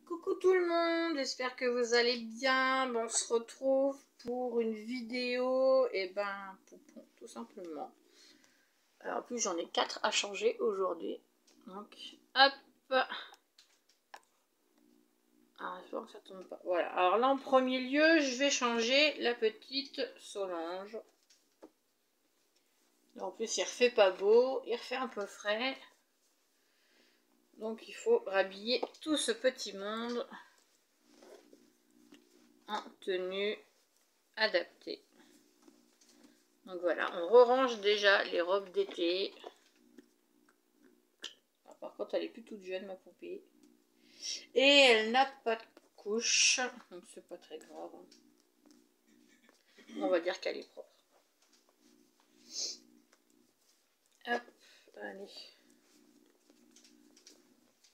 Coucou tout le monde, j'espère que vous allez bien. Bon, on se retrouve pour une vidéo, poupon, tout simplement. Alors en plus j'en ai 4 à changer aujourd'hui. Donc, hop. Ah, j'espère que ça tombe pas. Voilà, alors là en premier lieu, je vais changer la petite Solange. En plus il refait pas beau, il refait un peu frais. Donc il faut rhabiller tout ce petit monde en tenue adaptée. Donc voilà, on re-range déjà les robes d'été. Par contre, elle est plus toute jeune, ma poupée. Et elle n'a pas de couche, donc c'est pas très grave. On va dire qu'elle est propre. Hop, allez.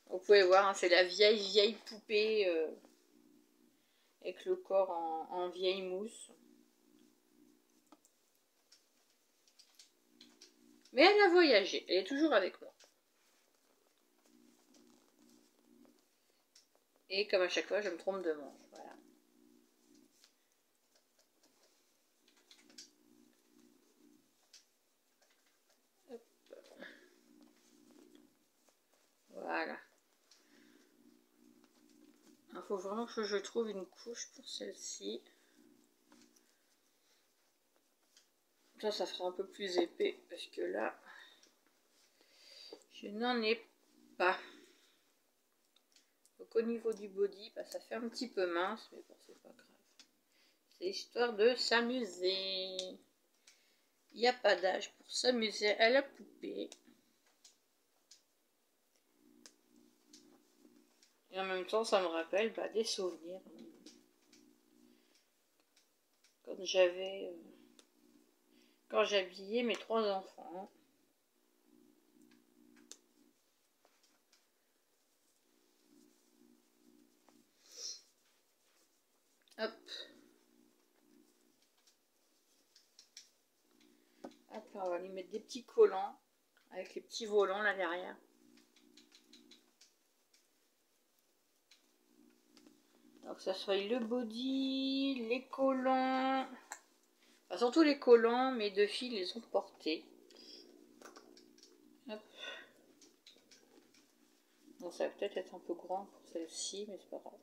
Vous pouvez voir, hein, c'est la vieille poupée avec le corps en vieille mousse. Mais elle a voyagé, elle est toujours avec moi. Et comme à chaque fois, je me trompe de manche. Voilà. Hop. Voilà. Il faut vraiment que je trouve une couche pour celle-ci. Ça fera un peu plus épais parce que là, je n'en ai pas. Donc au niveau du body, ça fait un petit peu mince, mais bon, c'est pas grave. C'est histoire de s'amuser. Il n'y a pas d'âge pour s'amuser à la poupée. Et en même temps, ça me rappelle des souvenirs. Quand j'habillais mes 3 enfants. Hop. Hop, on va lui mettre des petits collants avec les petits volants là derrière. Donc ça soit le body, les collants. Enfin, surtout les collants, mes 2 filles les ont portés. Hop. Bon, ça va peut-être être un peu grand pour celle-ci, mais c'est pas grave.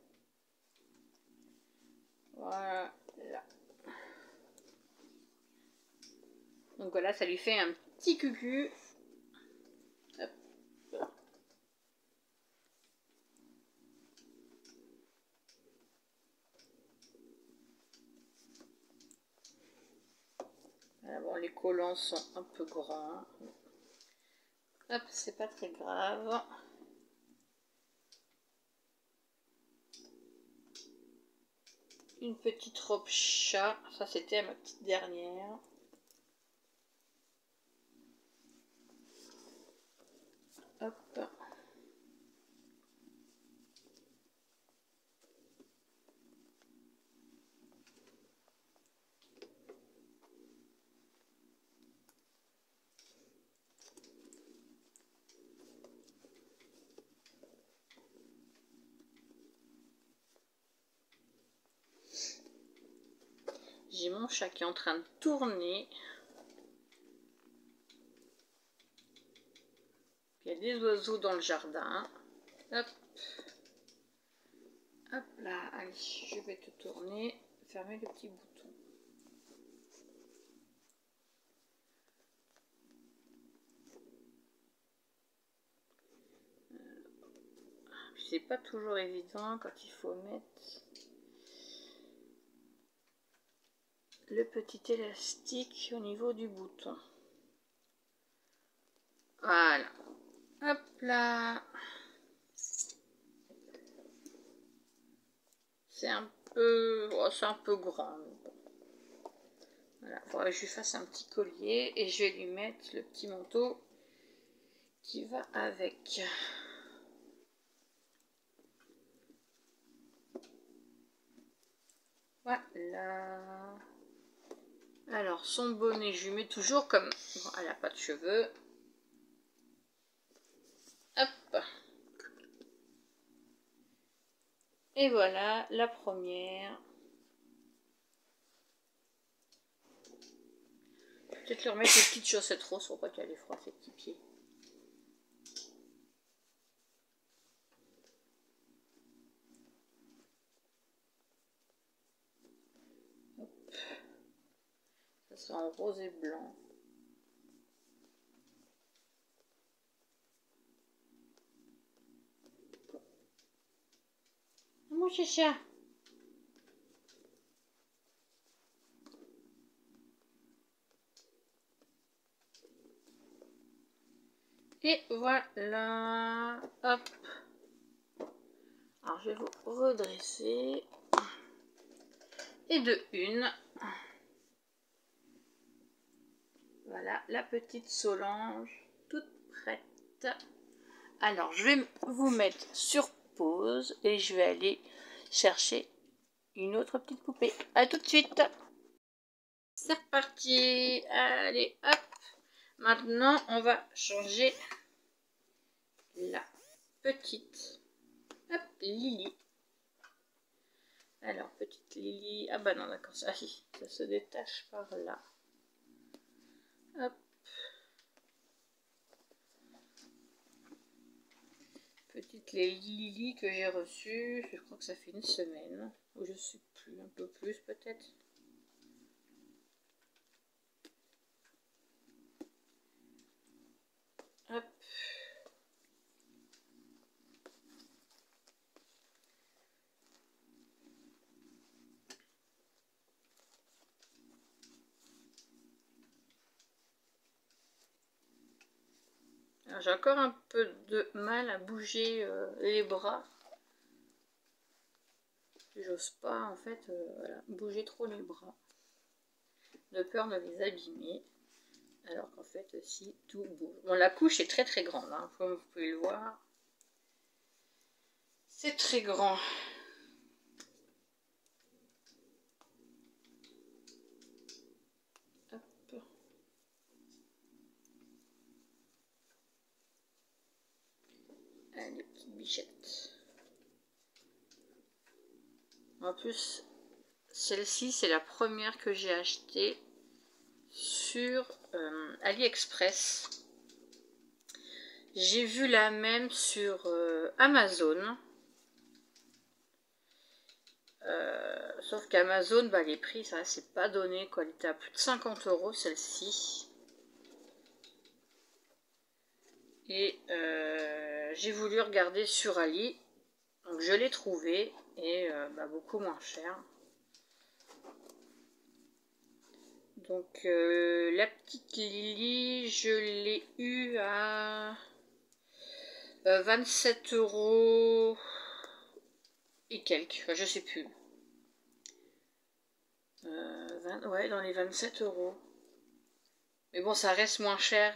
Voilà. Donc voilà, ça lui fait un petit cucu. Hop. Voilà, bon, les collants sont un peu grands. Hop, c'est pas très grave. Une petite robe chat. Ça, c'était ma petite dernière. Hop. J'ai mon chat qui est en train de tourner. Il y a des oiseaux dans le jardin. Hop. Hop là. Allez, je vais te tourner. Fermer le petit bouton. C'est pas toujours évident quand il faut mettre le petit élastique au niveau du bouton. Voilà. Hop là. C'est un peu grand. Voilà, il faudrait que je lui fasse un petit collier et je vais lui mettre le petit manteau qui va avec. Voilà. Alors, son bonnet, je lui mets toujours comme... Bon, elle n'a pas de cheveux. Hop. Et voilà la première. Peut-être leur mettre les petites chaussettes roses pour pas qu'elle ait froid ses petits pieds. Hop. Ça sera en rose et blanc. Mon chicha. Et voilà. Hop. Alors je vais vous redresser. Et de une. Voilà la petite Solange toute prête. Alors je vais vous mettre sur pause et je vais aller chercher une autre petite poupée. A tout de suite. C'est reparti. Allez hop. Maintenant on va changer la petite Lily. Alors petite Lily. Ah bah non d'accord, ça se détache par là. Hop. Petite Lily que j'ai reçue, je crois que ça fait une semaine, ou je sais plus, un peu plus peut-être. Hop. J'ai encore un peu de mal à bouger les bras. J'ose pas en fait voilà, bouger trop les bras. De peur de les abîmer. Alors qu'en fait si tout bouge. Bon, la couche est très très grande, hein, comme vous pouvez le voir. C'est très grand. Hop. Allez, petite bichette. En plus, celle-ci, c'est la première que j'ai achetée sur AliExpress. J'ai vu la même sur Amazon. Sauf qu'Amazon, bah, les prix, ça c'est pas donné, quoi. Elle était à plus de 50 € celle-ci. Et j'ai voulu regarder sur Ali. Donc je l'ai trouvée et bah, beaucoup moins cher. Donc la petite Lily, je l'ai eue à 27 € et quelques, enfin, je sais plus. Ouais, dans les 27 €. Mais bon, ça reste moins cher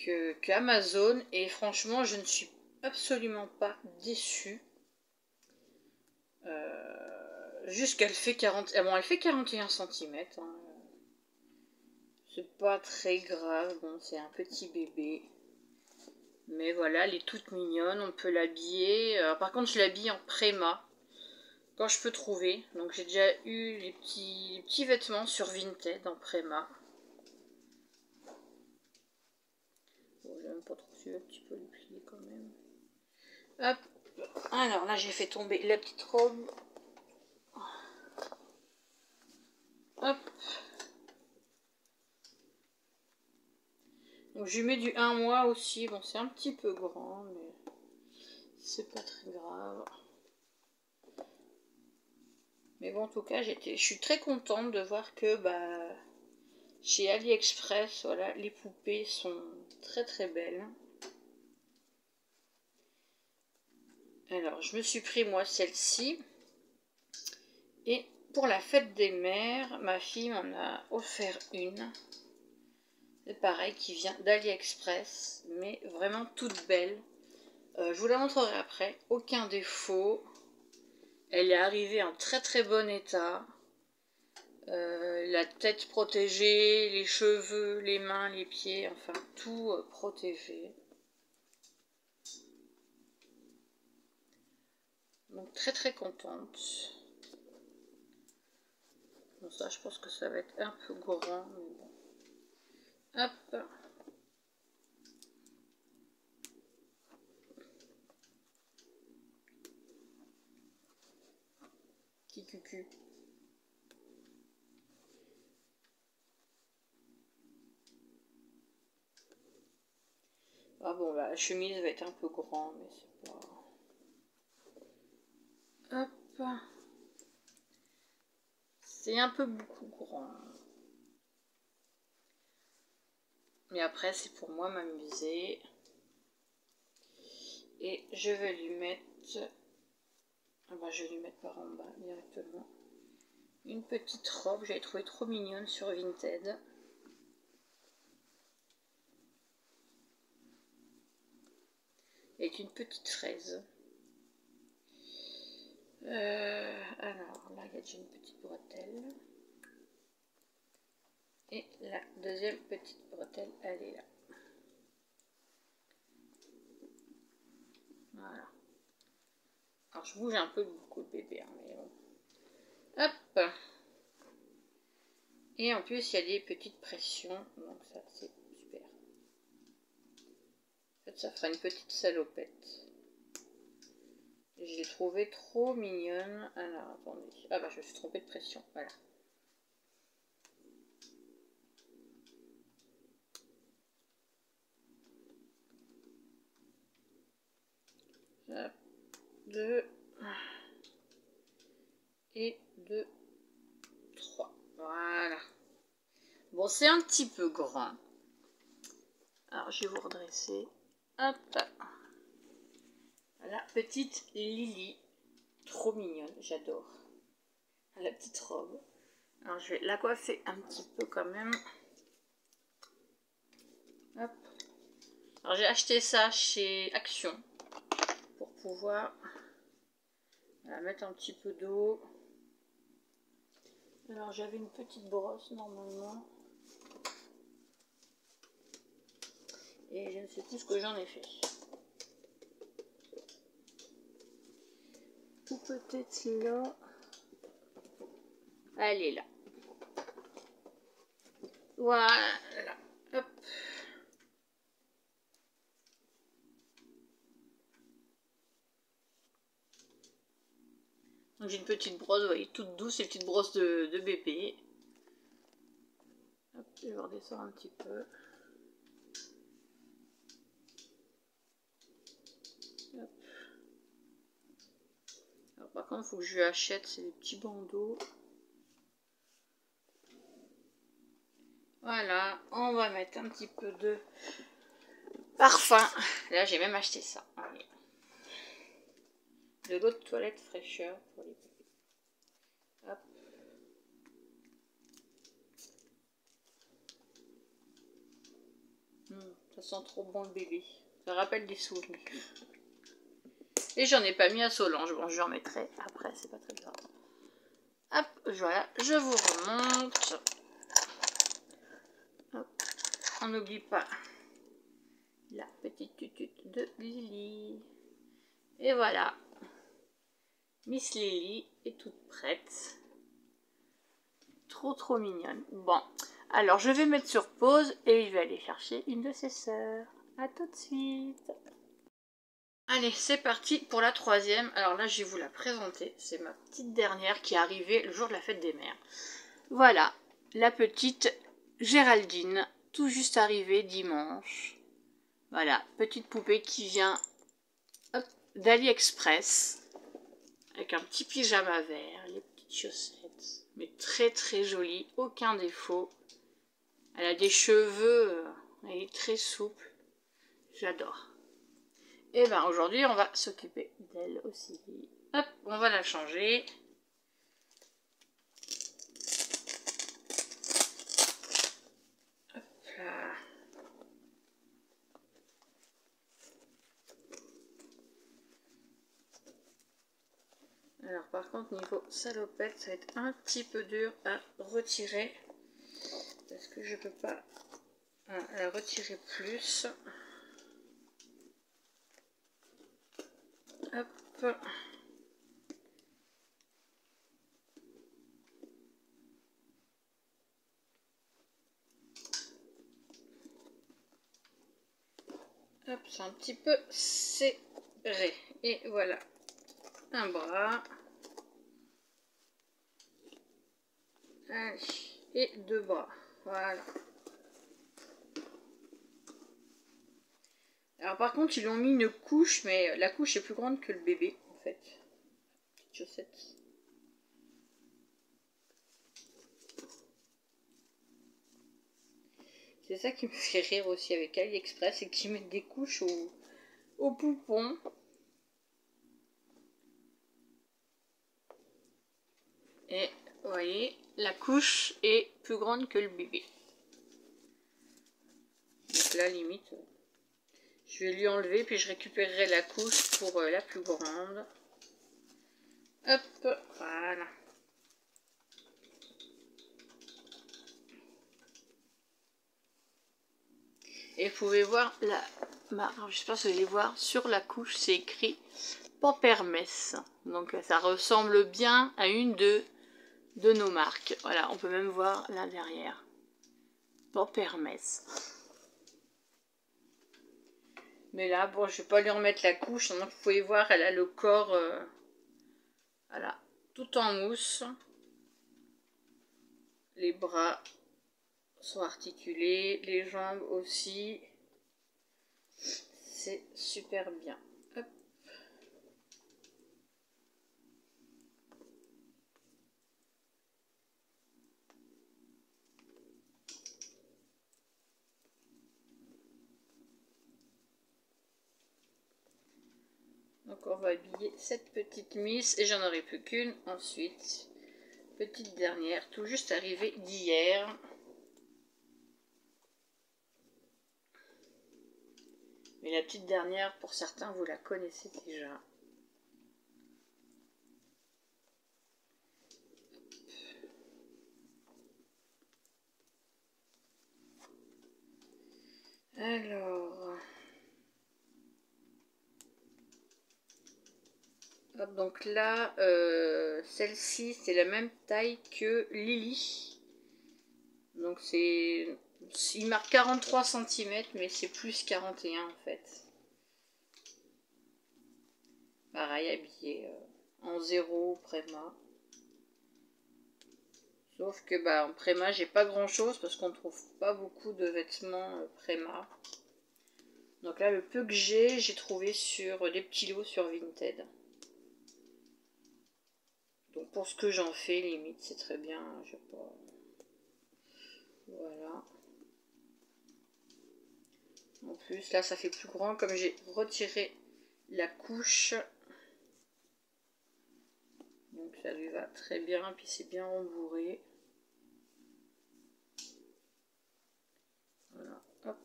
que Amazon. Et franchement, je ne suis absolument pas déçue. Juste qu'elle fait 40... bon, elle fait 41 cm. Hein. C'est pas très grave. Bon, c'est un petit bébé. Mais voilà, elle est toute mignonne. On peut l'habiller. Par contre, je l'habille en préma. Quand je peux trouver. Donc j'ai déjà eu les petits vêtements sur Vinted en préma. Bon, j'aime pas trop celui-là, un petit peu le plier quand même. Hop. Alors là, j'ai fait tomber la petite robe. Hop. Donc je lui mets du 1 mois aussi. Bon, c'est un petit peu grand, mais c'est pas très grave. Mais bon, en tout cas, je suis très contente de voir que bah, chez AliExpress, voilà, les poupées sont très très belles. Alors, je me suis pris moi celle-ci. Et pour la fête des mères, ma fille m'en a offert une. C'est pareil, qui vient d'AliExpress, mais vraiment toute belle. Je vous la montrerai après. Aucun défaut. Elle est arrivée en très très bon état. La tête protégée, les cheveux, les mains, les pieds, enfin tout protégé. Donc très très contente. Bon, ça je pense que ça va être un peu grand, mais bon. Hop. Petit cucu. Ah bon, la chemise va être un peu grande, mais c'est pas... Hop. C'est un peu beaucoup grand. Mais après, c'est pour moi m'amuser. Et je vais lui mettre... Ah bah, je vais lui mettre par en bas directement. Une petite robe, j'avais trouvé trop mignonne sur Vinted. Avec une petite fraise. Alors là, il y a déjà une petite bretelle. Et la deuxième petite bretelle, elle est là. Voilà. Alors je bouge un peu beaucoup le bébé, hein, mais bon. Hop. Et en plus, il y a des petites pressions, donc ça, c'est super. En fait, ça fera une petite salopette. Je l'ai trouvée trop mignonne. Alors, attendez. Ah bah, je me suis trompée de pression, voilà. Hop. 2 et 2, 3. Voilà. Bon, c'est un petit peu grand. Alors, je vais vous redresser. Hop. Voilà, petite Lily. Trop mignonne, j'adore. La petite robe. Alors, je vais la coiffer un petit peu quand même. Hop. Alors, j'ai acheté ça chez Action pour pouvoir mettre un petit peu d'eau. Alors, j'avais une petite brosse normalement. Et je ne sais plus ce que j'en ai fait. Ou peut-être là. Elle est là. Voilà. Hop. Donc j'ai une petite brosse, vous voyez, toute douce, et petite brosse de bébé. Hop, je vais redescendre un petit peu. Hop. Alors par contre, il faut que je lui achète, c'est des petits bandeaux. Voilà, on va mettre un petit peu de parfum. Là, j'ai même acheté ça. Allez. De l'eau de toilette fraîcheur pour les bébés. Hop. Ça sent trop bon le bébé. Ça rappelle des souvenirs. Et j'en ai pas mis à Solange. Bon, je en mettrai après, c'est pas très grave. Hop, voilà, je vous remonte. Hop. On n'oublie pas la petite tutute de Lily. Et voilà. Miss Lily est toute prête. Trop mignonne. Bon, alors je vais mettre sur pause et je vais aller chercher une de ses sœurs. A tout de suite. Allez, c'est parti pour la troisième. Alors là, je vais vous la présenter. C'est ma petite dernière qui est arrivée le jour de la fête des mères. Voilà, la petite Géraldine, tout juste arrivée dimanche. Voilà, petite poupée qui vient d'AliExpress. Avec un petit pyjama vert, les petites chaussettes. Mais très jolie, aucun défaut. Elle a des cheveux, elle est très souple. J'adore. Et ben aujourd'hui, on va s'occuper d'elle aussi. Hop, on va la changer. Hop là. Alors par contre, niveau salopette, ça va être un petit peu dur à retirer. Parce que je peux pas la retirer plus. Hop. c'est un petit peu serré. Et voilà, un bras. Allez, et 2 bras. Voilà. Alors par contre, ils lui ont mis une couche, mais la couche est plus grande que le bébé, en fait. Petite chaussette. C'est ça qui me fait rire aussi avec AliExpress, c'est qu'ils mettent des couches au poupon. Et vous voyez, la couche est plus grande que le bébé. Donc là, limite, je vais lui enlever, puis je récupérerai la couche pour la plus grande. Hop, voilà. Et vous pouvez voir, j'espère que vous allez voir, sur la couche, c'est écrit Pampers. Donc ça ressemble bien à une de nos marques. Voilà, on peut même voir là derrière. Pampers. Mais là, bon, je vais pas lui remettre la couche. Donc vous pouvez voir, elle a le corps voilà, tout en mousse. Les bras sont articulés, les jambes aussi. C'est super bien. Hop. Donc on va habiller cette petite miss et j'en aurai plus qu'une ensuite. Petite dernière, tout juste arrivée d'hier. Mais la petite dernière, pour certains, vous la connaissez déjà. Alors... Hop, donc là, celle-ci, c'est la même taille que Lily. Donc c'est... Il marque 43 cm, mais c'est plus 41 en fait. Pareil, habillé en 0 Préma. Sauf que bah, en Préma, j'ai pas grand chose parce qu'on trouve pas beaucoup de vêtements Préma. Donc là, le peu que j'ai trouvé sur des petits lots sur Vinted. Donc pour ce que j'en fais, limite, c'est très bien. Je sais pas. Voilà. En plus, là, ça fait plus grand. Comme j'ai retiré la couche. Donc ça lui va très bien. Puis c'est bien rembourré. Voilà. Hop.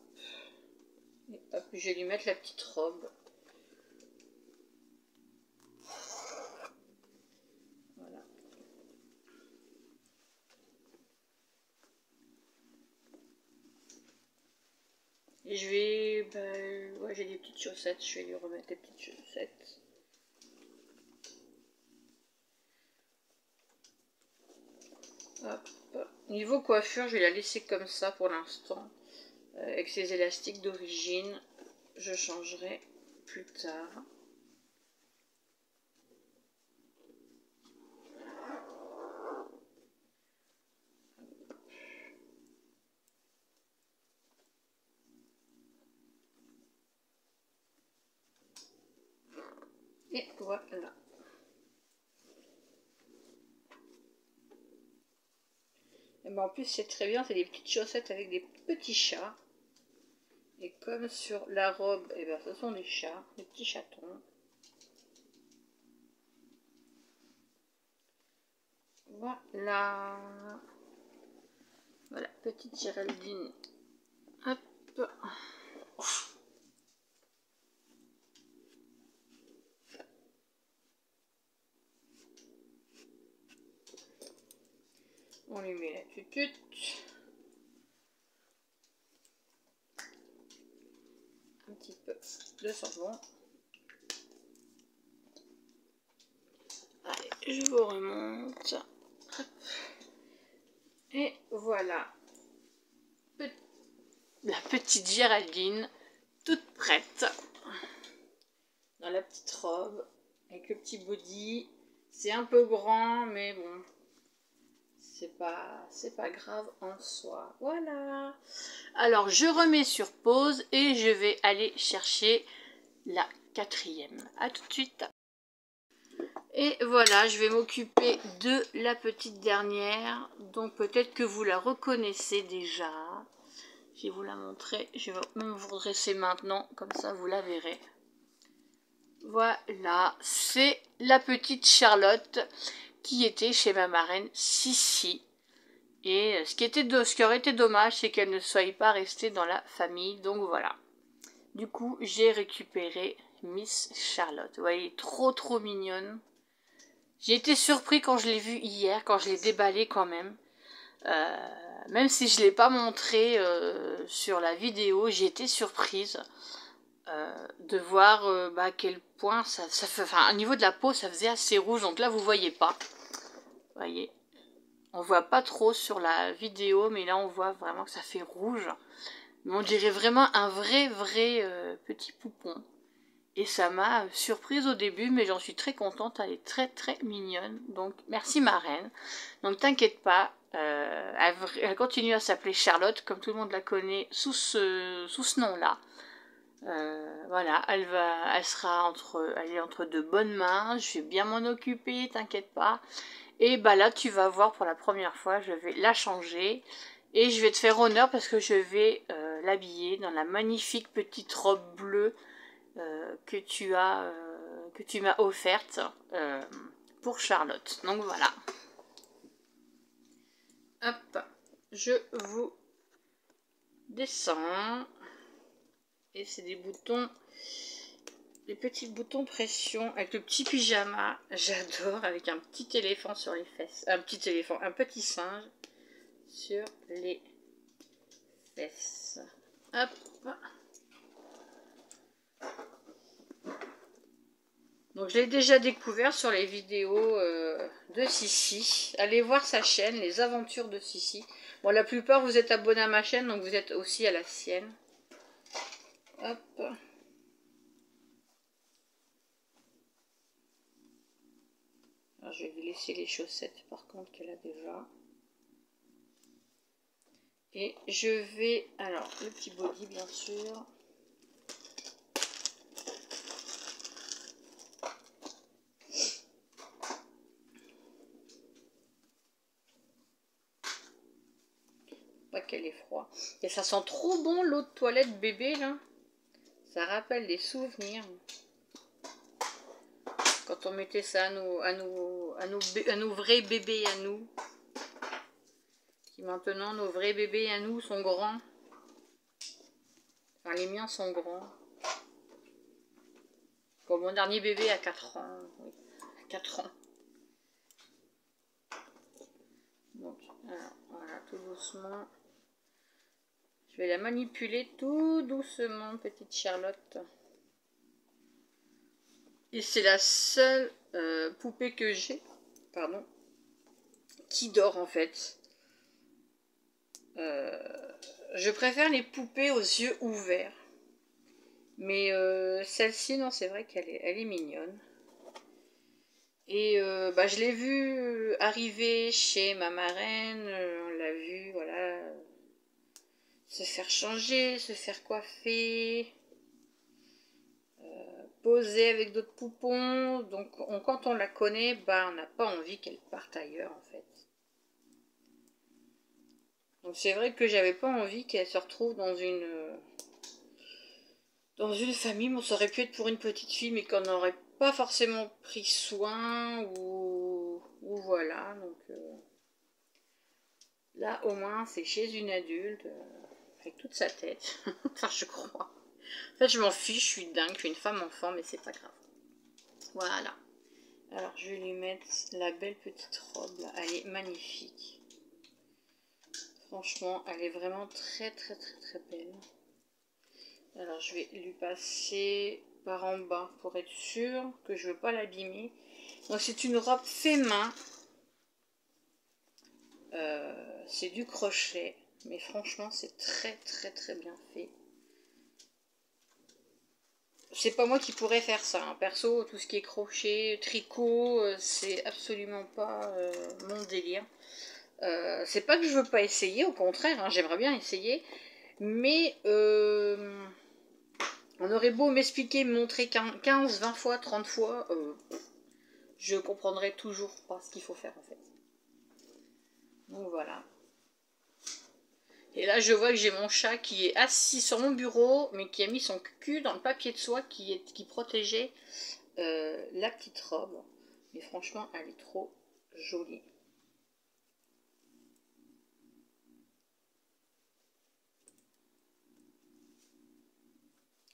Et hop, je vais lui mettre la petite robe. Voilà. Et je vais... Bah, ouais, j'ai des petites chaussettes. Je vais lui remettre des petites chaussettes. Hop. Niveau coiffure, je vais la laisser comme ça pour l'instant. Avec ses élastiques d'origine. Je changerai plus tard. Et voilà. Et ben en plus c'est très bien, c'est des petites chaussettes avec des petits chats. Et comme sur la robe, et ben ce sont des chats, des petits chatons. Voilà. Voilà, petite Géraldine. Hop. On lui met la tutute. Un petit peu de savon. Allez, je vous remonte. Hop. Et voilà. La petite Géraldine, toute prête. dans la petite robe avec le petit body. C'est un peu grand, mais bon, c'est pas grave en soi. Voilà. Alors, je remets sur pause et je vais aller chercher la 4e. À tout de suite. Et voilà, je vais m'occuper de la petite dernière. Donc, peut-être que vous la reconnaissez déjà. Je vais vous la montrer. Je vais même vous redresser maintenant, comme ça vous la verrez. Voilà, c'est la petite Charlotte qui était chez ma marraine Sissi. Et ce qui aurait été dommage, c'est qu'elle ne soit pas restée dans la famille. Donc voilà. Du coup, j'ai récupéré Miss Charlotte. Vous voyez, trop mignonne. J'ai été surpris quand je l'ai vue hier, quand je l'ai déballée quand même. Même si je ne l'ai pas montré sur la vidéo, j'ai été surprise de voir à quel point ça fait, enfin, au niveau de la peau, ça faisait assez rouge. Donc là, vous voyez pas. Vous voyez, on voit pas trop sur la vidéo, mais là, on voit vraiment que ça fait rouge. Mais on dirait vraiment un vrai petit poupon. Et ça m'a surprise au début, mais j'en suis très contente. Elle est très mignonne. Donc, merci ma reine. Donc, t'inquiète pas. Elle continue à s'appeler Charlotte, comme tout le monde la connaît, sous ce nom-là. Voilà, elle est entre de bonnes mains. Je vais bien m'en occuper, t'inquiète pas. Et bah là, tu vas voir pour la première fois, je vais la changer. Et je vais te faire honneur parce que je vais l'habiller dans la magnifique petite robe bleue que tu m'as offerte pour Charlotte. Donc voilà. Hop, je vous descends. Et c'est des boutons, des petits boutons pression avec le petit pyjama. J'adore, avec un petit éléphant sur les fesses. Un petit singe sur les fesses. Hop. Donc je l'ai déjà découvert sur les vidéos de Sissi. Allez voir sa chaîne, les aventures de Sissi. Bon, la plupart vous êtes abonnés à ma chaîne, donc vous êtes aussi à la sienne. Hop. Alors, je vais vous laisser les chaussettes par contre qu'elle a déjà. Et je vais, alors le petit body bien sûr. Pas qu'elle est froide. Et ça sent trop bon l'eau de toilette bébé là. Ça rappelle des souvenirs. Quand on mettait ça à nos vrais bébés à nous. Qui maintenant, nos vrais bébés à nous sont grands. Enfin, les miens sont grands. Comme mon dernier bébé a 4 ans. Oui, 4 ans. Donc, alors, voilà, tout doucement. Je vais la manipuler tout doucement, petite Charlotte. Et c'est la seule poupée que j'ai, pardon, qui dort en fait. Je préfère les poupées aux yeux ouverts. Mais celle-ci, non, c'est vrai qu'elle est mignonne. Et je l'ai vue arriver chez ma marraine. On l'a vue, voilà, se faire changer, se faire coiffer. Poser avec d'autres poupons. Donc quand on la connaît, on n'a pas envie qu'elle parte ailleurs en fait. Donc c'est vrai que j'avais pas envie qu'elle se retrouve dans une famille. Bon, ça aurait pu être pour une petite fille, mais qu'on n'aurait pas forcément pris soin ou voilà. Donc là au moins c'est chez une adulte avec toute sa tête. Enfin je crois. En fait je m'en fiche, je suis dingue, je suis une femme enfant, mais c'est pas grave. Voilà. Alors je vais lui mettre la belle petite robe là. Elle est magnifique. Franchement, elle est vraiment très belle. Alors je vais lui passer par en bas pour être sûre que je ne veux pas l'abîmer. Donc c'est une robe fait main. C'est du crochet. Mais franchement c'est très bien fait. c'est pas moi qui pourrais faire ça. Hein. Perso, tout ce qui est crochet, tricot, c'est absolument pas mon délire. C'est pas que je veux pas essayer, au contraire, hein, j'aimerais bien essayer. Mais on aurait beau m'expliquer, me montrer 15, 20 fois, 30 fois, je comprendrai toujours pas ce qu'il faut faire en fait. Donc voilà. Et là je vois que j'ai mon chat qui est assis sur mon bureau, mais qui a mis son cul dans le papier de soie qui protégeait la petite robe. Mais franchement, elle est trop jolie.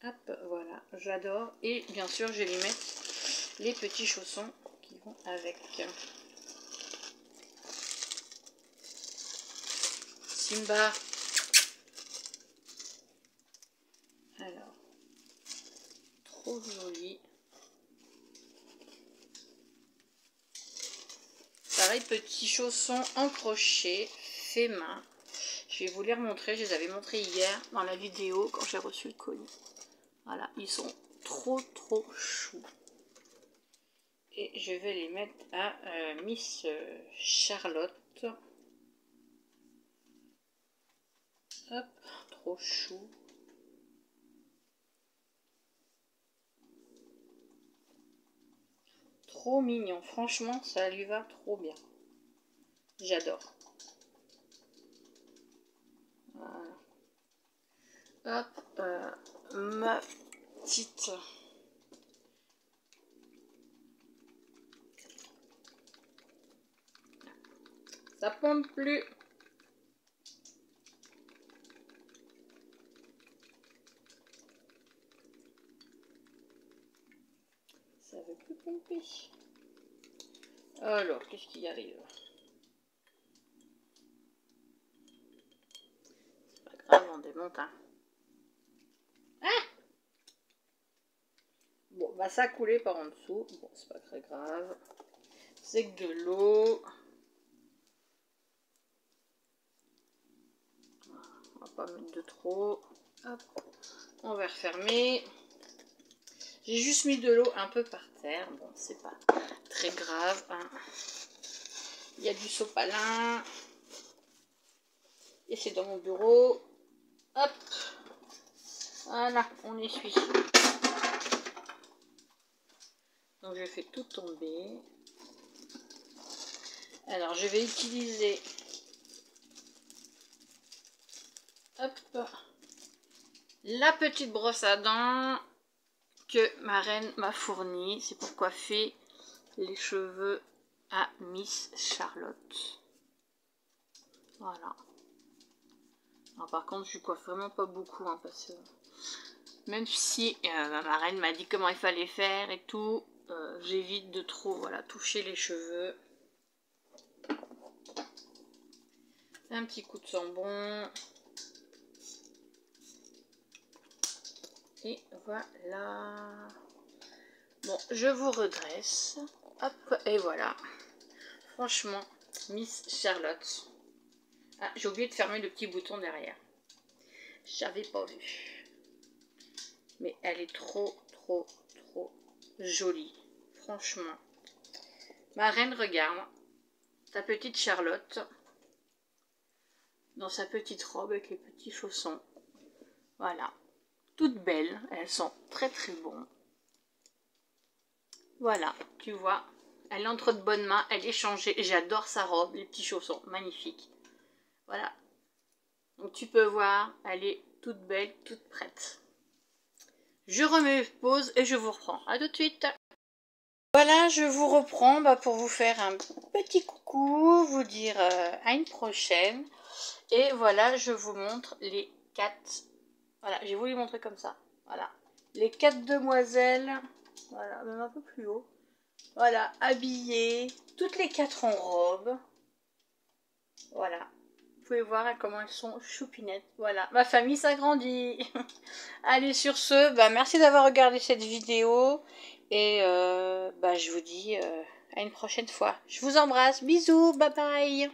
Hop, voilà, j'adore. Et bien sûr, je vais lui mettre les petits chaussons qui vont avec. Simba. Alors, trop joli. Pareil, petits chaussons en crochet, fait main. Je vais vous les remontrer, je les avais montrés hier dans la vidéo quand j'ai reçu le colis. Voilà, ils sont trop choux. Et je vais les mettre à Miss Charlotte. Hop, trop chou. Trop mignon, franchement ça lui va trop bien. J'adore. Voilà. Hop, ma petite... Ça pompe plus. Ça veut plus pomper. Alors, qu'est-ce qui arrive? C'est pas grave, on démonte. Hein. Ah, bon, bah ça a coulé par en dessous. Bon, c'est pas très grave. C'est que de l'eau. On va pas mettre de trop. Hop. On va refermer. J'ai juste mis de l'eau un peu par terre. Bon, c'est pas très grave. Hein. Il y a du sopalin. Et c'est dans mon bureau. Hop. Voilà, on essuie. Donc je fais tout tomber. Alors je vais utiliser hop, la petite brosse à dents que ma reine m'a fournie. C'est pour coiffer les cheveux à Miss Charlotte. Voilà. Alors, par contre, je coiffe vraiment pas beaucoup, hein, parce que même si ma reine m'a dit comment il fallait faire et tout, j'évite de trop toucher les cheveux. Un petit coup de sambon. Et voilà. Bon, je vous redresse. Hop, et voilà. Franchement, Miss Charlotte. Ah, j'ai oublié de fermer le petit bouton derrière. J'avais pas vu. Mais elle est trop jolie. Franchement. Ma reine, regarde. Ta petite Charlotte. Dans sa petite robe avec les petits chaussons. Voilà. Toutes belles. Elles sont très bons. Voilà, tu vois. Elle entre de bonnes mains. Elle est changée. J'adore sa robe. Les petits chaussons. Magnifique. Voilà. Donc tu peux voir. Elle est toute belle, toute prête. Je remets pause et je vous reprends. A tout de suite. Voilà, je vous reprends pour vous faire un petit coucou, vous dire à une prochaine. Et voilà, je vous montre les 4. Voilà, j'ai voulu montrer comme ça. Voilà, les 4 demoiselles. Voilà, même un peu plus haut. Voilà, habillées, toutes les 4 en robe. Voilà. Vous pouvez voir comment elles sont choupinettes. Voilà, ma famille s'agrandit. Allez, sur ce, merci d'avoir regardé cette vidéo. Et je vous dis à une prochaine fois. Je vous embrasse. Bisous, bye bye.